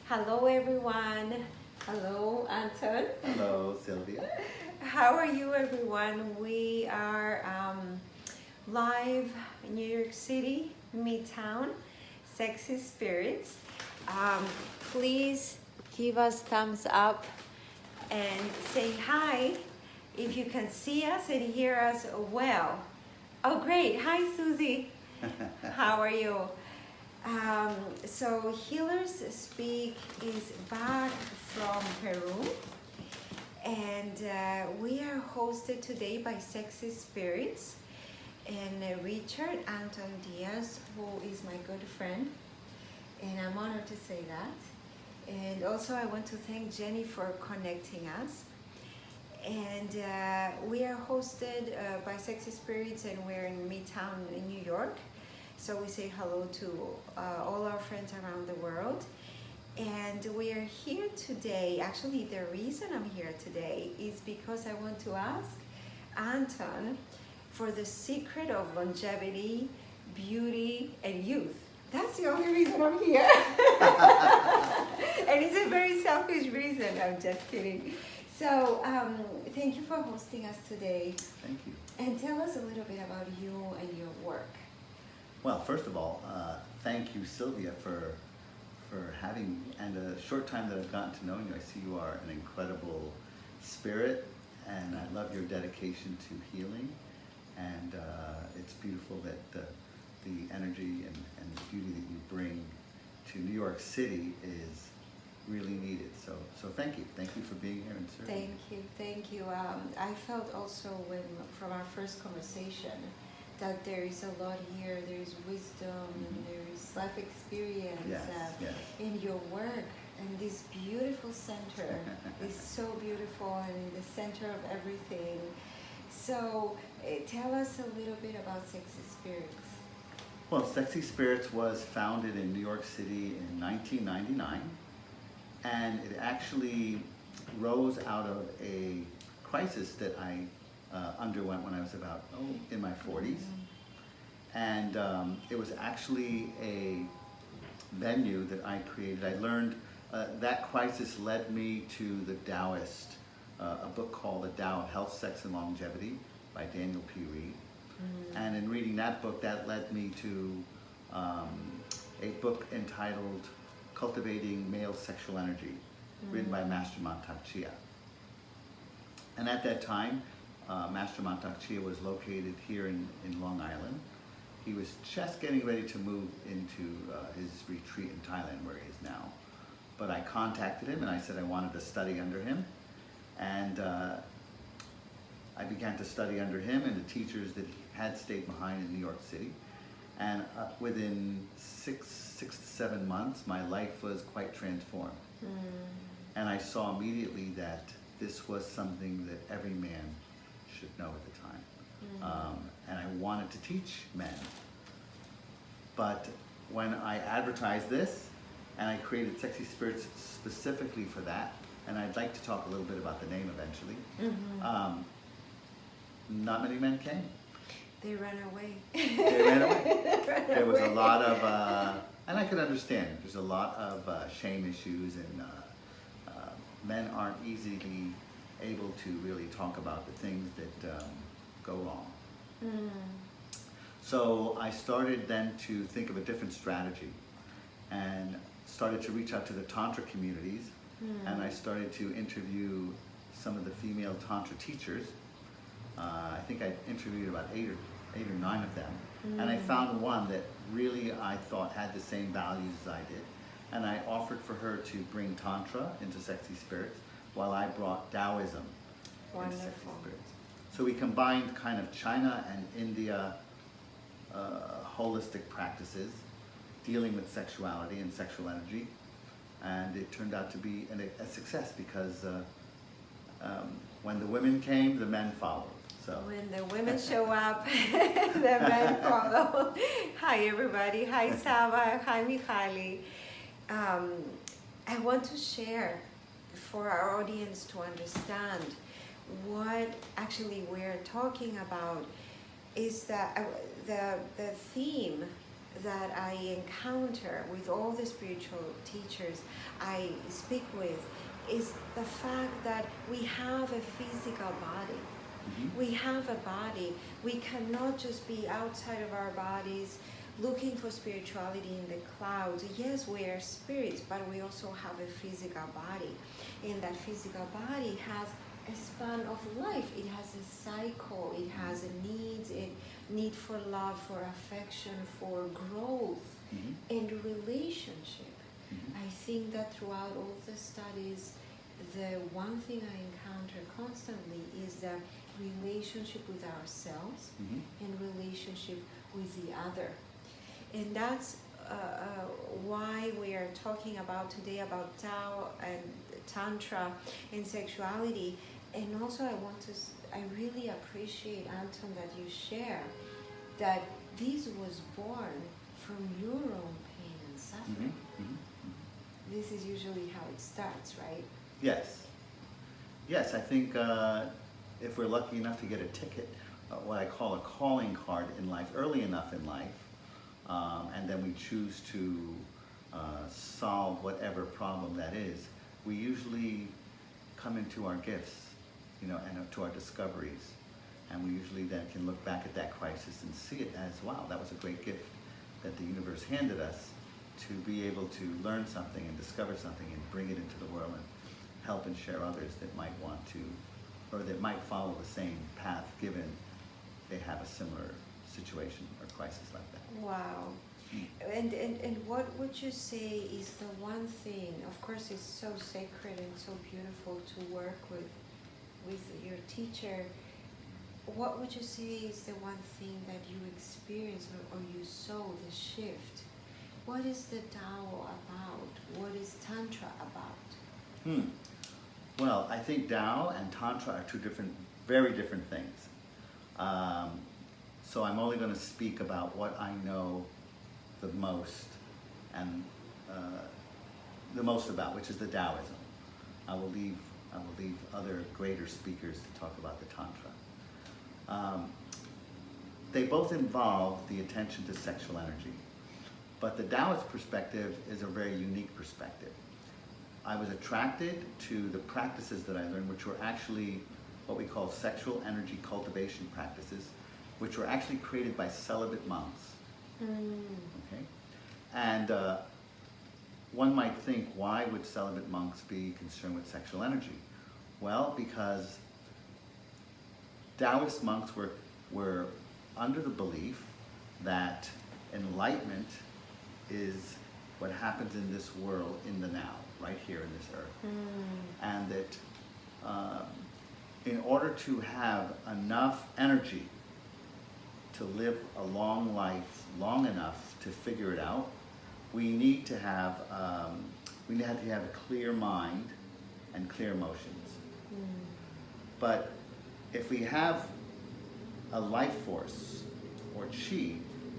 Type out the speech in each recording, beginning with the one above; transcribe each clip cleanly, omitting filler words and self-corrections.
Hello, everyone. Hello, Anton. Hello, Sylvia. How are you, everyone? We are live in New York City, Midtown, Sexy Spirits. Please give us thumbs up and say hi if you can see us and hear us well. Oh, great. Hi, Susie. How are you? So Healers Speak is back from Peru, and we are hosted today by Sexy Spirits and Richard Anton Diaz, who is my good friend, and I'm honored to say that. And also I want to thank Jenny for connecting us. And we are hosted by Sexy Spirits, and we're in Midtown in New York. So we say hello to all our friends around the world. And we are here today. Actually, the reason I'm here today is because I want to ask Anton for the secret of longevity, beauty, and youth. That's the only reason I'm here. And it's a very selfish reason. I'm just kidding. So thank you for hosting us today. Thank you. And tell us a little bit about you and your work. Well, first of all, thank you, Sylvia, for having me. And a short time that I've gotten to know you, I see you are an incredible spirit, and I love your dedication to healing. And it's beautiful that the energy and the beauty that you bring to New York City is really needed. So thank you. Thank you for being here and serving. Thank you. I felt also from our first conversation that there is a lot here. There is wisdom, and there is life experience in your work. And this beautiful center is so beautiful, and in the center of everything. So tell us a little bit about Sexy Spirits. Well, Sexy Spirits was founded in New York City in 1999. And it actually rose out of a crisis that I underwent when I was about in my 40s. And it was actually a venue that I created. I learned that crisis led me to the Taoist, a book called The Tao of Health, Sex, and Longevity by Daniel P. Reed. And in reading that book, that led me to a book entitled Cultivating Male Sexual Energy, written by Master Mantak Chia. And at that time, Master Mantak Chia was located here in Long Island. He was just getting ready to move into his retreat in Thailand, where he is now. But I contacted him and I said I wanted to study under him. And I began to study under him and the teachers that he had stayed behind in New York City. And within 6 to 7 months, my life was quite transformed. And I saw immediately that this was something that every man should know at the time. And I wanted to teach men. But when I advertised this, and I created Sexy Spirits specifically for that, and I'd like to talk a little bit about the name eventually, not many men came. They ran away. They ran away. There was a lot of, and I could understand, there's a lot of shame issues, and men aren't easily able to really talk about the things that go wrong. So I started then to think of a different strategy, and started to reach out to the Tantra communities, and I started to interview some of the female Tantra teachers. I think I interviewed about eight or nine of them, and I found one that really I thought had the same values as I did, and I offered for her to bring Tantra into Sexy Spirits while I brought Taoism into Sexy Spirits. So we combined kind of China and India holistic practices dealing with sexuality and sexual energy, and it turned out to be a success because when the women came, the men followed. So when the women show up, the men follow. Hi everybody. Hi Saba. Hi Mihaly. I want to share for our audience to understand what actually we're talking about is that the theme that I encounter with all the spiritual teachers I speak with is the fact that we have a physical body. Mm-hmm. We have a body. We cannot just be outside of our bodies looking for spirituality in the clouds. Yes, we are spirits, but we also have a physical body. And that physical body has a span of life. It has a cycle. It has a need for love, for affection, for growth, Mm-hmm. and relationship. Mm-hmm. I think that throughout all the studies, the one thing I encounter constantly is the relationship with ourselves Mm-hmm. and relationship with the other. And that's why we are talking about today about Tao and Tantra and sexuality. And also I really appreciate, Anton, that you share that this was born from your own pain and suffering. Mm-hmm. Mm-hmm. This is usually how it starts, right? Yes. Yes, I think if we're lucky enough to get a ticket, what I call a calling card in life, early enough in life, and then we choose to solve whatever problem that is, we usually come into our gifts, and to our discoveries. And we usually then can look back at that crisis and see it as, wow, that was a great gift that the universe handed us to be able to learn something and discover something and bring it into the world and help and share others that might want to, or that might follow the same path given they have a similar situation or crisis like that. Wow. And what would you say is the one thing, of course it's so sacred and so beautiful to work with your teacher, what would you say is the one thing that you experienced or you saw the shift? What is the Tao about? What is Tantra about? Well, I think Tao and Tantra are two very different things. So I'm only going to speak about what I know the most and the most about, which is the Taoism. I will leave other greater speakers to talk about the Tantra. They both involve the attention to sexual energy, but the Taoist perspective is a very unique perspective. I was attracted to the practices that I learned, which were actually what we call sexual energy cultivation practices, which were actually created by celibate monks. Okay, and one might think, why would celibate monks be concerned with sexual energy? Well, because Taoist monks were under the belief that enlightenment is what happens in this world in the now, right here in this earth. And that in order to have enough energy to live a long life, long enough to figure it out, we need to have a clear mind and clear emotions. But if we have a life force or chi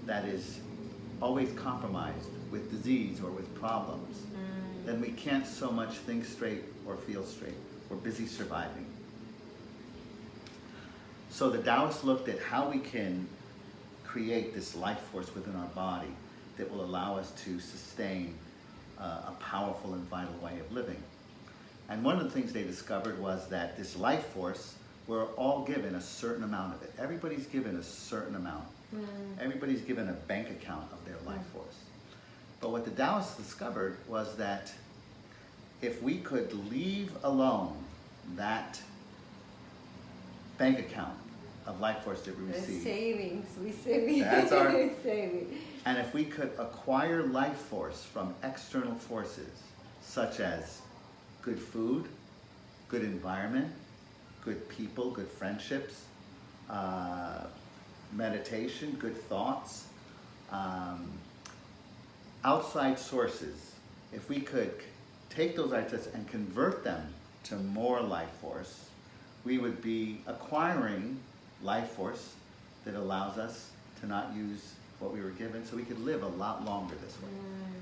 that is always compromised with disease or with problems, then we can't so much think straight or feel straight. We're busy surviving. So the Taoists looked at how we can create this life force within our body that will allow us to sustain a powerful and vital way of living. And one of the things they discovered was that this life force, we're all given a certain amount of it. Everybody's given a certain amount. Everybody's given a bank account of their life force. But what the Taoists discovered was that if we could leave alone that bank account of life force that we receive. Savings, we save. That's our saving. And if we could acquire life force from external forces, such as good food, good environment, good people, good friendships, meditation, good thoughts, outside sources, if we could take those ideas and convert them to more life force, we would be acquiring life force that allows us to not use what we were given, so we could live a lot longer this way,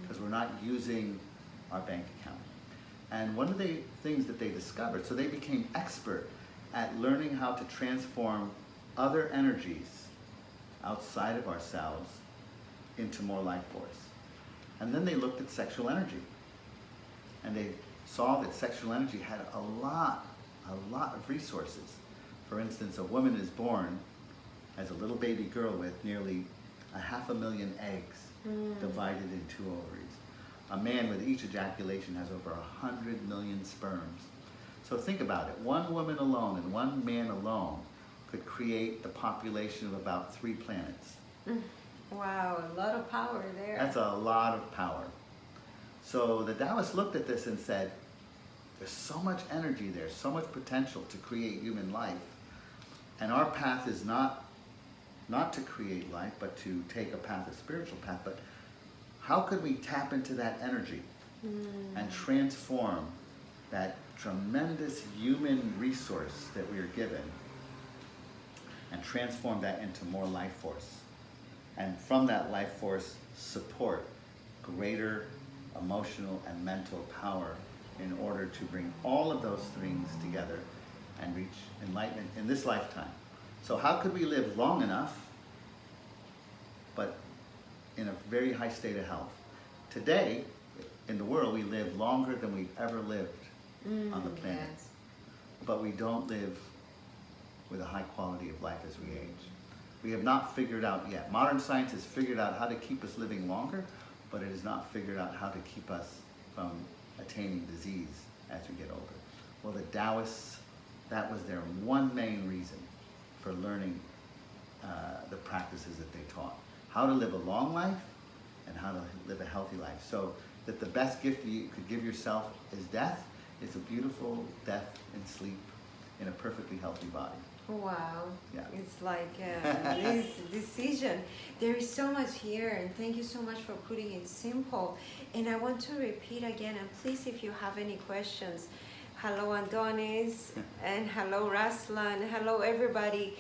because we're not using our bank account. And one of the things that they discovered, so they became expert at learning how to transform other energies outside of ourselves into more life force. And then they looked at sexual energy. And they saw that sexual energy had a lot of resources. For instance, a woman is born as a little baby girl with nearly 500,000 eggs divided in 2 ovaries. A man with each ejaculation has over 100 million sperms. So think about it. One woman alone and one man alone could create the population of about 3 planets. Wow, a lot of power there. That's a lot of power. So the Taoists looked at this and said, there's so much energy there, so much potential to create human life. And our path is not to create life, but to take a path, a spiritual path. But how could we tap into that energy and transform that tremendous human resource that we are given and transform that into more life force? And from that life force, support greater emotional and mental power in order to bring all of those things together and reach enlightenment in this lifetime. So how could we live long enough, but in a very high state of health? Today, in the world, we live longer than we've ever lived on the planet. Yes. But we don't live with a high quality of life as we age. We have not figured out yet. Modern science has figured out how to keep us living longer, but it has not figured out how to keep us from attaining disease as we get older. Well, the Taoists, that was their one main reason for learning the practices that they taught. How to live a long life and how to live a healthy life. So that the best gift you could give yourself is death. It's a beautiful death in sleep in a perfectly healthy body. Wow. Yeah. It's like this decision. There is so much here, and thank you so much for putting it simple. And I want to repeat again, and please, if you have any questions, hello Adonis, and hello Raslan, hello everybody.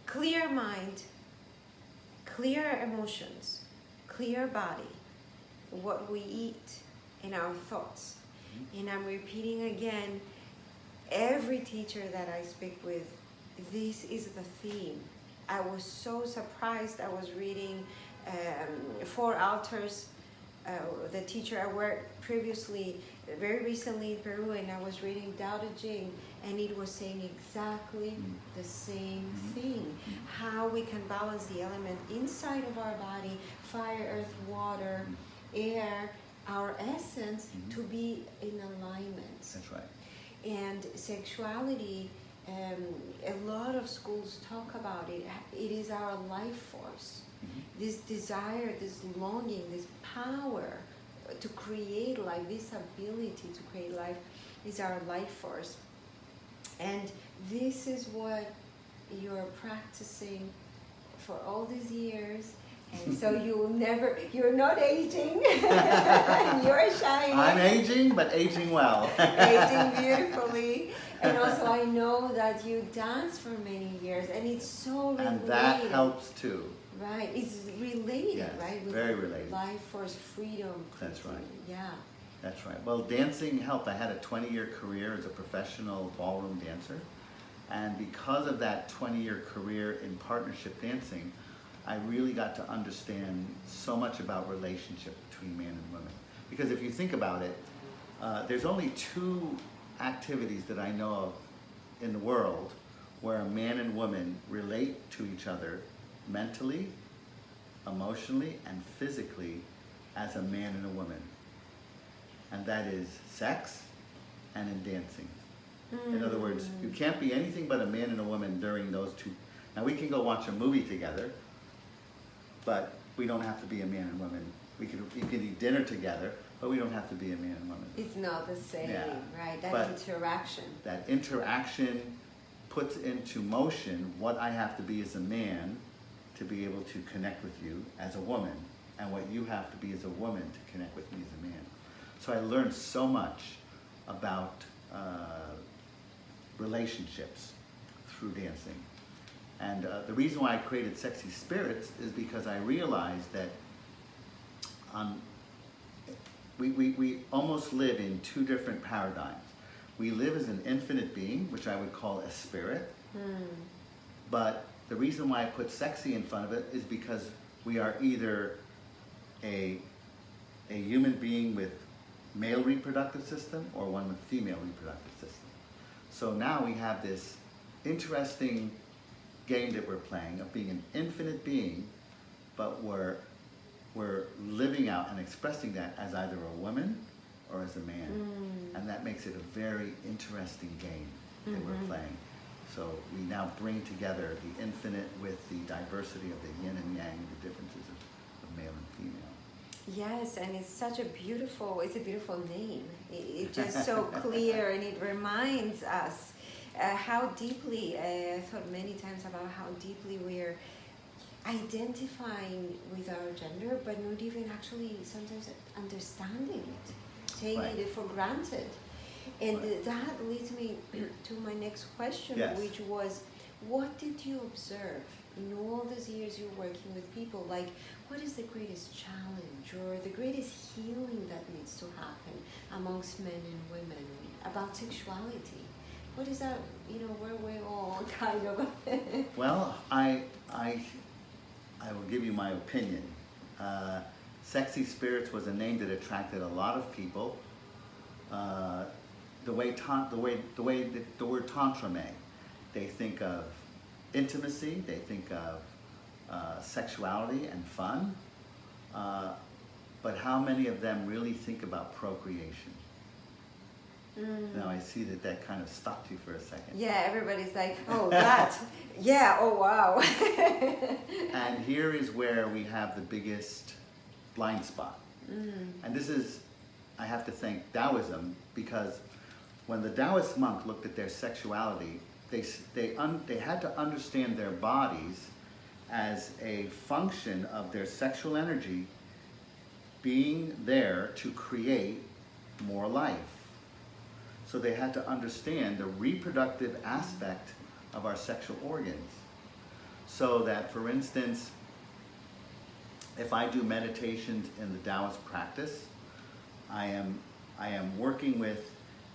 Clear mind, clear emotions, clear body, what we eat, and our thoughts. And I'm repeating again, every teacher that I speak with, this is the theme. I was so surprised. I was reading 4 Altars, the teacher I worked previously, very recently in Peru, and I was reading Tao Te Ching, and it was saying exactly the same thing. How we can balance the element inside of our body, fire, earth, water, air, our essence, to be in alignment. That's right. And sexuality, a lot of schools talk about it. It is our life force. This desire, this longing, this power to create life, this ability to create life is our life force. And this is what you're practicing for all these years. And so you're not aging, you're shining. I'm aging, but aging well. Aging beautifully. And also I know that you danced for many years, and it's so related. And that helps too. Right, it's related, Yes, right? With very related. Life force, freedom. That's right. Yeah. That's right. Well, dancing helped. I had a 20-year career as a professional ballroom dancer. And because of that 20-year career in partnership dancing, I really got to understand so much about relationship between man and women. Because if you think about it, there's only 2 activities that I know of in the world where a man and woman relate to each other mentally, emotionally, and physically as a man and a woman. And that is sex and in dancing. In other words, you can't be anything but a man and a woman during those 2. Now we can go watch a movie together, but we don't have to be a man and woman. You can eat dinner together, but we don't have to be a man and woman. It's not the same, right? That But interaction. That interaction puts into motion what I have to be as a man to be able to connect with you as a woman, and what you have to be as a woman to connect with me as a man. So I learned so much about relationships through dancing. And the reason why I created Sexy Spirits is because I realized that we almost live in 2 different paradigms. We live as an infinite being, which I would call a spirit. But the reason why I put sexy in front of it is because we are either a human being with male reproductive system or one with female reproductive system. So now we have this interesting game that we're playing of being an infinite being, but we're living out and expressing that as either a woman or as a man. And that makes it a very interesting game that we're playing. So we now bring together the infinite with the diversity of the yin and yang, the differences of male and female. Yes, and it's such a beautiful name. It's just so clear, and it reminds us how deeply, I thought many times about how deeply we're identifying with our gender, but not even actually sometimes understanding it, taking it for granted. And that leads me to my next question, which was, what did you observe in all these years you're working with people? Like, what is the greatest challenge or the greatest healing that needs to happen amongst men and women about sexuality? What is that, where we're all kind of... Well, I will give you my opinion. Sexy Spirits was a name that attracted a lot of people. The way the word Tantra may, they think of intimacy, they think of sexuality and fun, but how many of them really think about procreation? Now I see that kind of stopped you for a second. Yeah, everybody's like, oh, that, yeah, oh, wow. And here is where we have the biggest blind spot. And this is, I have to thank Taoism, because when the Taoist monk looked at their sexuality, they had to understand their bodies as a function of their sexual energy being there to create more life. So they had to understand the reproductive aspect of our sexual organs. So that, for instance, if I do meditations in the Taoist practice, I am working with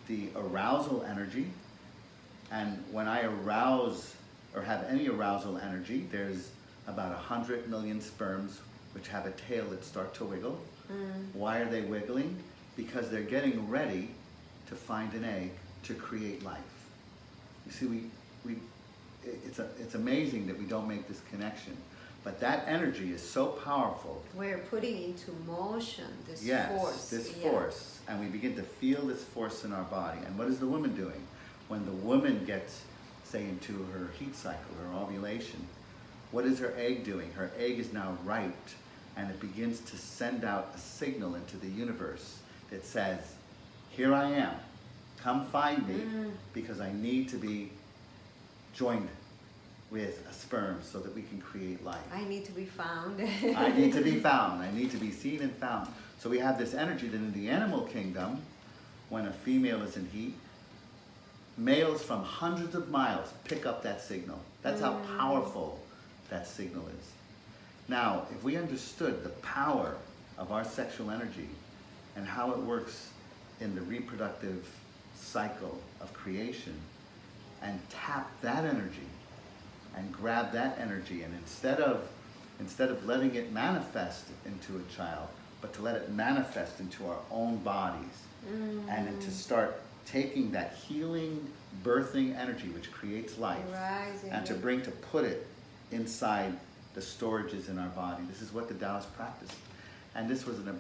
the arousal energy, and when I arouse or have any arousal energy, there's about 100 million sperms which have a tail that start to wiggle. Why are they wiggling? Because they're getting ready to find an egg to create life. You see, it's amazing that we don't make this connection, but that energy is so powerful. We're putting into motion this force. This force, and we begin to feel this force in our body. And what is the woman doing? When the woman gets, say, into her heat cycle, her ovulation, what is her egg doing? Her egg is now ripe, and it begins to send out a signal into the universe that says, here I am, come find me, because I need to be joined with a sperm so that we can create life. I need to be found. I need to be found. I need to be seen and found. So we have this energy that in the animal kingdom, when a female is in heat, males from hundreds of miles pick up that signal. That's how powerful that signal is. Now, if we understood the power of our sexual energy and how it works in the reproductive cycle of creation, and tap that energy and grab that energy, and instead of letting it manifest into a child, but to let it manifest into our own bodies, and to start taking that healing, birthing energy which creates life, and to put it inside the storages in our body. This is what the Taoists practice. And this was an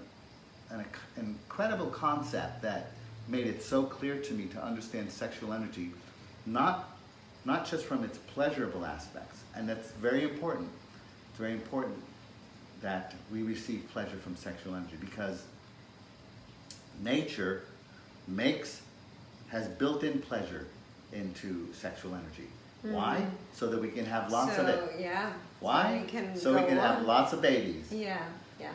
incredible concept that made it so clear to me to understand sexual energy, not just from its pleasurable aspects, and that's very important. It's very important that we receive pleasure from sexual energy, because nature has built-in pleasure into sexual energy. Why? So that we can have lots of it. Yeah. Why? So we can have lots of babies. Yeah.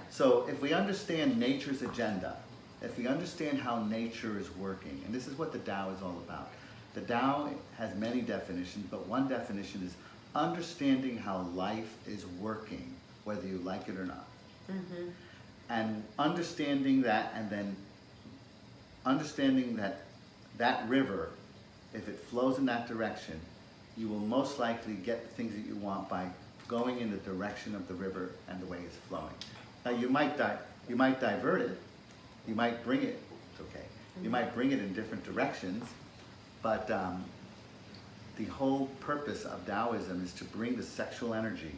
So if we understand nature's agenda, if we understand how nature is working, and this is what the Tao is all about. The Tao has many definitions, but one definition is understanding how life is working, whether you like it or not. And understanding that, and then understanding that river, if it flows in that direction, you will most likely get the things that you want by going in the direction of the river and the way it's flowing. Now you might divert it, you might bring it, it's okay, you might bring it in different directions, but the whole purpose of Taoism is to bring the sexual energy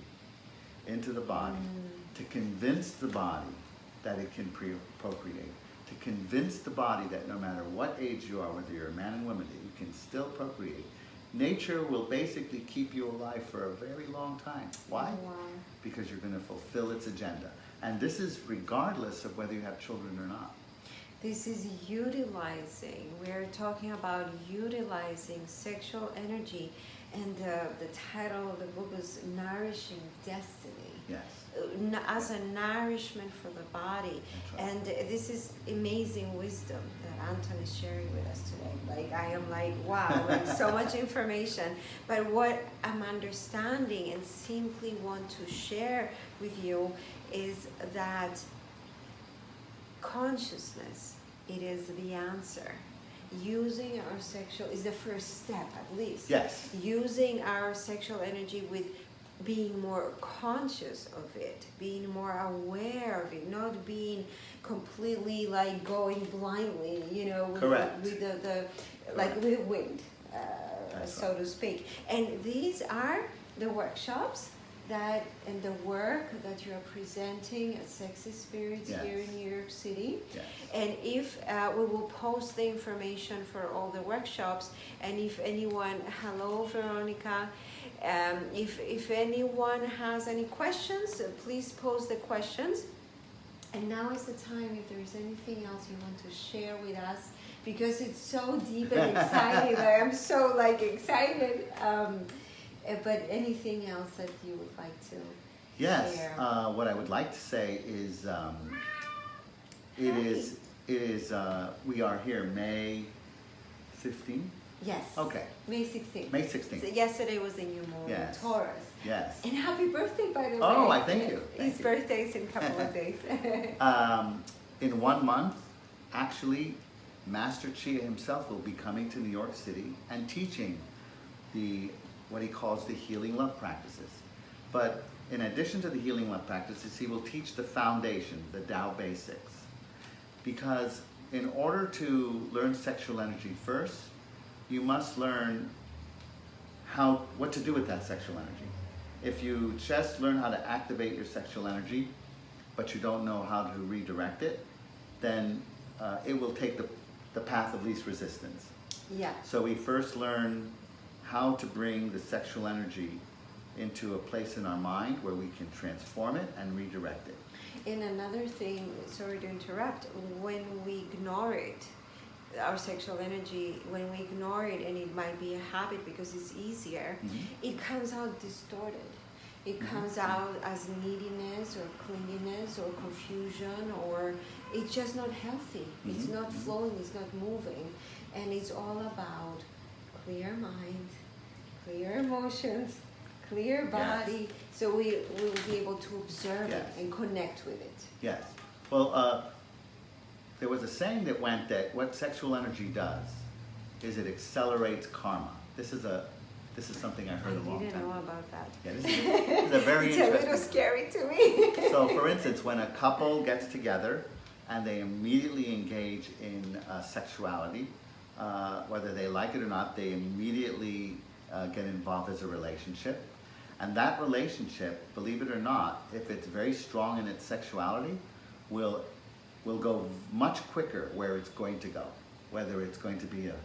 into the body, to convince the body that it can procreate, to convince the body that no matter what age you are, whether you're a man and woman, that you can still procreate. Nature will basically keep you alive for a very long time. Why? Wow. Because you're going to fulfill its agenda. And this is regardless of whether you have children or not. This is utilizing, we're talking about utilizing sexual energy, and the title of the book is Nourishing Destiny. Yes. As a nourishment for the body. That's right. And this is amazing wisdom that Anton is sharing with us today. Like, I am like, wow, like so much information. But what I'm understanding and simply want to share with you is that consciousness, it is the answer. Using our sexual is the first step, at least. Yes. Using our sexual energy with being more conscious of it, being more aware of it, not being completely like going blindly, you know, with Correct. with the like with the wind, so to speak. And these are the workshops that and the work that you are presenting at Sexy Spirits Yes. here in New York City. Yes. And if we will post the information for all the workshops, and if anyone, hello Veronica, if anyone has any questions, please post the questions. And now is the time if there is anything else you want to share with us, because it's so deep and exciting. I'm so like excited. But anything else that you would like to Yes. share? What I would like to say is, we are here May 15th. Yes. Okay. May 16th. May 16th. So yesterday was the new moon, Yes. Taurus. Yes. And happy birthday, by the way. Oh, I thank you. Thank His you. birthday's in a couple of days. In 1 month, actually, Master Chia himself will be coming to New York City and teaching what he calls the healing love practices. But in addition to the healing love practices, he will teach the foundation, the Tao basics. Because in order to learn sexual energy first, you must learn what to do with that sexual energy. If you just learn how to activate your sexual energy, but you don't know how to redirect it, then it will take the path of least resistance. Yeah. So we first learn how to bring the sexual energy into a place in our mind where we can transform it and redirect it. And another thing, sorry to interrupt, when we ignore it, our sexual energy, when we ignore it, and it might be a habit because it's easier, it comes out distorted. It comes out as neediness or clinginess or confusion, or it's just not healthy. It's not flowing, it's not moving. And it's all about clear mind, clear emotions, clear body, so we will be able to observe it and connect with it. Yes. Well, there was a saying that went that what sexual energy does is it accelerates karma. This is something I heard a long time ago. I didn't know about that. Yeah, this is a very it's interesting. a little scary to me. So, for instance, when a couple gets together and they immediately engage in sexuality, whether they like it or not, they immediately get involved as a relationship. And that relationship, believe it or not, if it's very strong in its sexuality, will go much quicker where it's going to go. Whether it's going to be a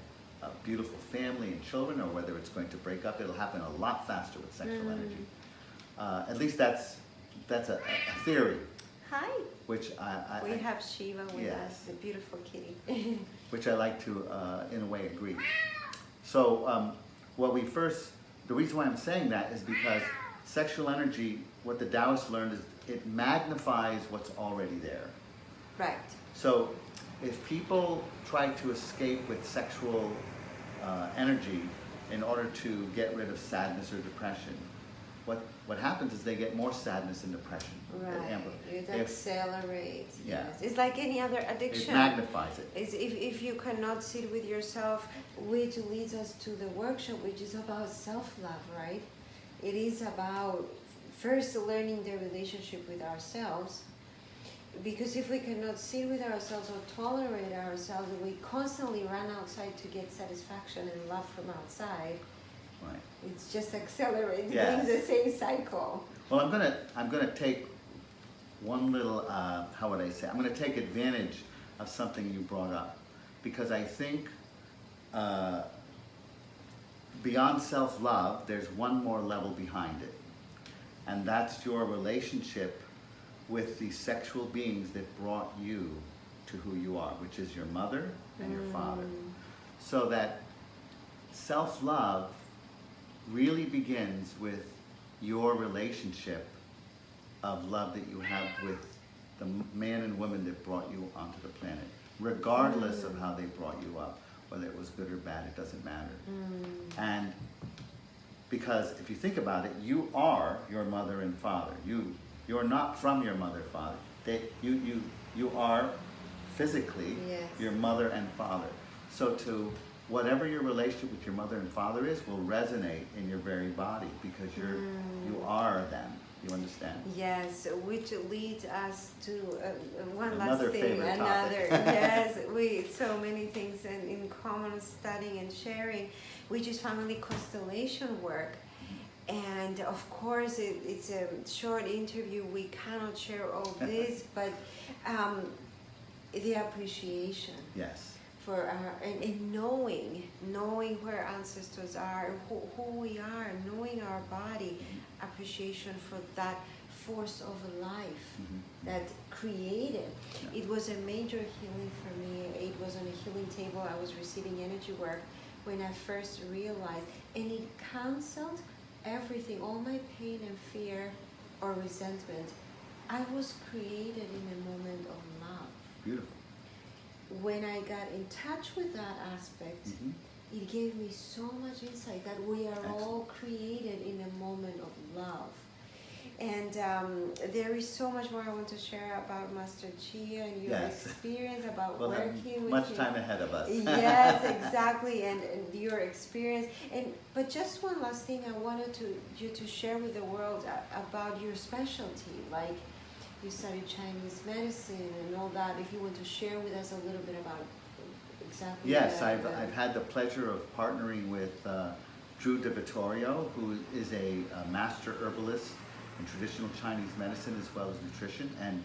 beautiful family and children, or whether it's going to break up, it'll happen a lot faster with sexual energy. At least that's a theory. Hi. Which we have Shiva with us, the beautiful kitty. Which I like to, in a way, agree. So, the reason why I'm saying that is because sexual energy, what the Taoists learned is it magnifies what's already there. Right. So, if people try to escape with sexual energy in order to get rid of sadness or depression, what happens is they get more sadness and depression. Right. It accelerates. Yeah. Yes. It's like any other addiction. It magnifies it. It's if you cannot sit with yourself, which leads us to the workshop, which is about self-love, right? It is about first learning the relationship with ourselves. Because if we cannot sit with ourselves or tolerate ourselves, we constantly run outside to get satisfaction and love from outside. Right. It's just accelerating Yes. the same cycle. Well, I'm gonna take one little, how would I say? I'm gonna take advantage of something you brought up, because I think beyond self-love, there's one more level behind it, and that's your relationship with the sexual beings that brought you to who you are, which is your mother and your father. So that self-love really begins with your relationship of love that you have with the man and woman that brought you onto the planet, regardless of how they brought you up, whether it was good or bad, it doesn't matter. And because if you think about it, you are your mother and father. You're not from your mother and father. You are physically your mother and father. So whatever your relationship with your mother and father is will resonate in your very body, because you are them. You understand? Yes, which leads us to one Another last thing. favorite topic. Yes, we so many things in common studying and sharing, which is family constellation work. And of course, it's a short interview. We cannot share all this, but the appreciation. Yes. For our, and knowing where ancestors are, who we are, knowing our body, appreciation for that force of life that created. It was a major healing for me. It was on a healing table. I was receiving energy work when I first realized, and it canceled everything, all my pain and fear or resentment. I was created in a moment of love. Beautiful. When I got in touch with that aspect, it gave me so much insight that we are all created in a moment of love. And there is so much more I want to share about Master Chia and your experience, about working with much him. time ahead of us. Yes, exactly, and your experience. But just one last thing I wanted you to share with the world about your specialty, like you studied Chinese medicine and all that. If you want to share with us a little bit about exactly. Yes, I've had the pleasure of partnering with Drew De Vittorio, who is a master herbalist in traditional Chinese medicine as well as nutrition, and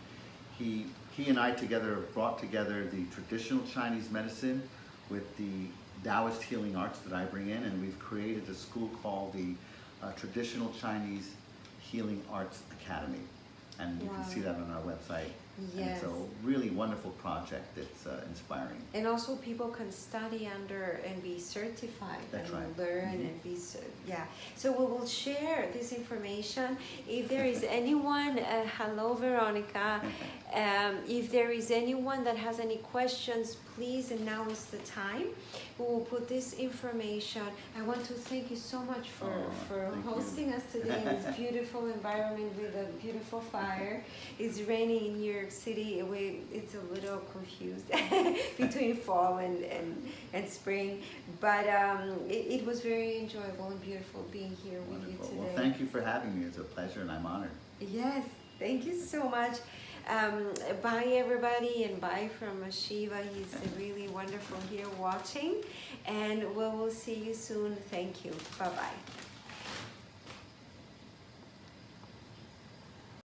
he and I together have brought together the traditional Chinese medicine with the Taoist healing arts that I bring in, and we've created a school called the Traditional Chinese Healing Arts Academy. And you can see that on our website. Yes. And it's a really wonderful project that's inspiring. And also people can study under and be certified. That's and right. learn and be, So we will share this information. If there is anyone, hello Veronica, if there is anyone that has any questions, please, and now is the time. We will put this information. I want to thank you so much for hosting us today in this beautiful environment with a beautiful fire. It's raining in New York City. It's a little confused between fall and spring, but it was very enjoyable and beautiful being here with you today. Well, thank you for having me. It's a pleasure, and I'm honored. Yes, thank you so much. Bye everybody, and bye from Shiva. He's really wonderful here watching, and we will see you soon. Thank you. Bye bye.